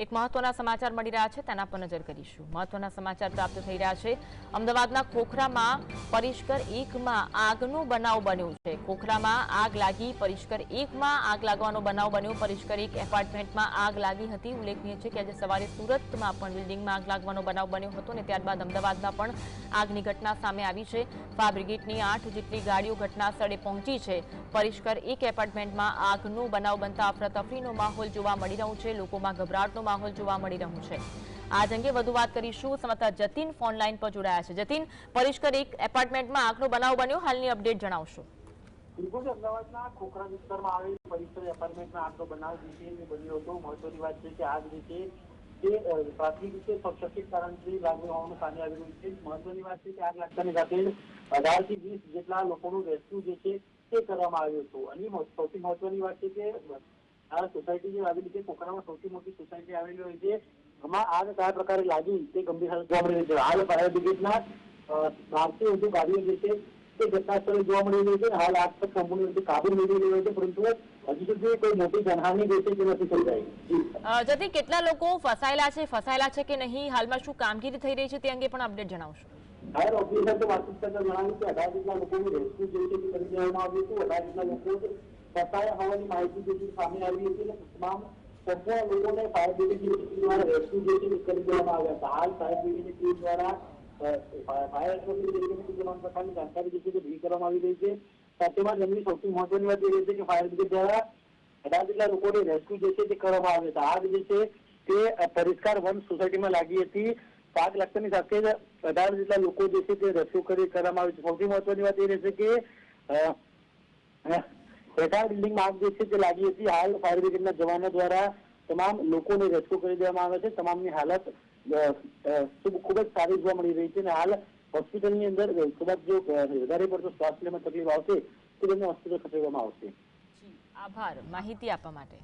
એક મહત્વના સમાચાર મળી રહ્યા છે, તેના પર નજર કરીશું। મહત્વના સમાચાર પ્રાપ્ત થઈ રહ્યા છે। અમદાવાદના ખોખરામાં પરિષ્કર 1માં આગનો બનાવ બન્યો છે। ખોખરામાં આગ લાગી। પરિષ્કર 1માં આગ લાગવાનો બનાવ બન્યો। પરિષ્કર 1 એપાર્ટમેન્ટમાં આગ લાગી હતી। ઉલ્લેખનીય છે કે આજે સવારે સુરતમાં પણ બિલ્ડિંગમાં આગ લાગવાનો બનાવ બન્યો હતો અને ત્યારબાદ અમદાવાદમાં પણ આગની ઘટના સામે આવી છે। ફાયર બ્રિગેડની 8 જેટલી ગાડીઓ ઘટના સ્થળે પહોંચી છે। પરિષ્કર 1 એપાર્ટમેન્ટમાં આગનો બનાવ બનતા અફરાતફરીનો માહોલ જોવા મળી રહ્યો છે। લોકોમાં ગભરાટનો માહોલ જોવા મળી રહ્યો છે। આજ અંગે વધુ વાત કરીશું। સંવાદદાતા જતીન ફોન લાઈન પર જોડાયા છે। જતીન, પરિષ્કર 1 એપાર્ટમેન્ટમાં આગનો બનાવ બન્યો, હાલની અપડેટ જણાવશો। બિલકુલ, અમદાવાદના ખોખરા વિસ્તારમાં આવેલ પરિસર એપાર્ટમેન્ટમાં આગનો બનાવ જે છે તે બન્યો હતો। મહત્વની વાત છે કે આગ જે છે તે પ્રાથમિક રીતે શોર્ટ સર્કિટ કારણથી લાગી હોવાનું સામે આવી રહ્યું છે। મહત્વની વાત છે કે આગ લાગતાની સાથે 18 થી 20 જેટલા લોકોનું રેસ્ક્યુ જે છે તે કરવામાં આવ્યું હતું। અને સૌથી મહત્વની વાત છે કે આ સોસાયટી જે આવેલી છે, ખોખરામાં સૌથી મોટી સોસાયટી આવેલી હોય છે, એમાં આગ કયા પ્રકારે લાગી તે ગંભીર હાલત જોવા મળી રહી છે। હાલ ફાયર બ્રિગેડના 12 થી વધુ ગાડીઓ જે છે તે ઘટના સ્થળે જોવા મળી રહી છે। હાલ આગ પર સંપૂર્ણ રીતે કાબુ મેળવી રહ્યો છે, પરંતુ હજી સુધી કોઈ મોટી જાનહાની જે છે તે નથી થઈ રહી। જતી, કેટલા લોકો ફસાયેલા છે કે નહીં, હાલમાં શું કામગીરી થઈ રહી છે તે અંગે પણ અપડેટ જણાવશો। ફાયર ઓફિસર તો વાતચીત કરતા જણાવ્યું કે 18 જેટલા લોકોનું રેસ્ક્યુ જે છે તે કરી દેવામાં આવ્યું હતું। 18 જેટલા લોકો ફસાયા હોવાની માહિતી જે સામે આવી હતી અને તમામ સંપૂર્ણ લોકોને ફાયર બ્રિગેડની ટીમ દ્વારા રેસ્ક્યુ જે છે તે કરી દેવામાં આવ્યા હતા। હાલ ફાયર બ્રિગેડની ટીમ દ્વારા ફાયર એસોસિએશનની તમામ પ્રકારની જાણકારી જે છે તે ભેગી કરવામાં આવી રહી છે। સાથેમાં જમણી સૌથી મહત્વની વાત એ રહી છે કે ફાયર બ્રિગેડ દ્વારા 18 જેટલા લોકોને રેસ્ક્યુ જે છે તે કરવામાં આવ્યા હતા। આગ જે છે તે પરિષ્કાર 1 સોસાયટીમાં લાગી હતી। આગ લાગતાની સાથે જ 18 જેટલા લોકો જે છે તે રેસ્ક્યુ કરવામાં આવે છે। સૌથી મહત્વની વાત એ રહેશે કે પેટા બિલ્ડિંગમાં આગ જે છે તે લાગી હતી। હાલ ફાયર બ્રિગેડના જવાનો દ્વારા તમામ લોકોને રેસ્ક્યુ કરી દેવામાં આવે છે। તમામની હાલત ખૂબ જ સારી જોવા મળી રહી છે અને હાલ હોસ્પિટલની અંદર કદાચ જો વધારે પડતો શ્વાસ લેવામાં તકલીફ આવશે તો તેમને હોસ્પિટલ ખસેડવામાં આવશે। આભાર માહિતી આપવા માટે।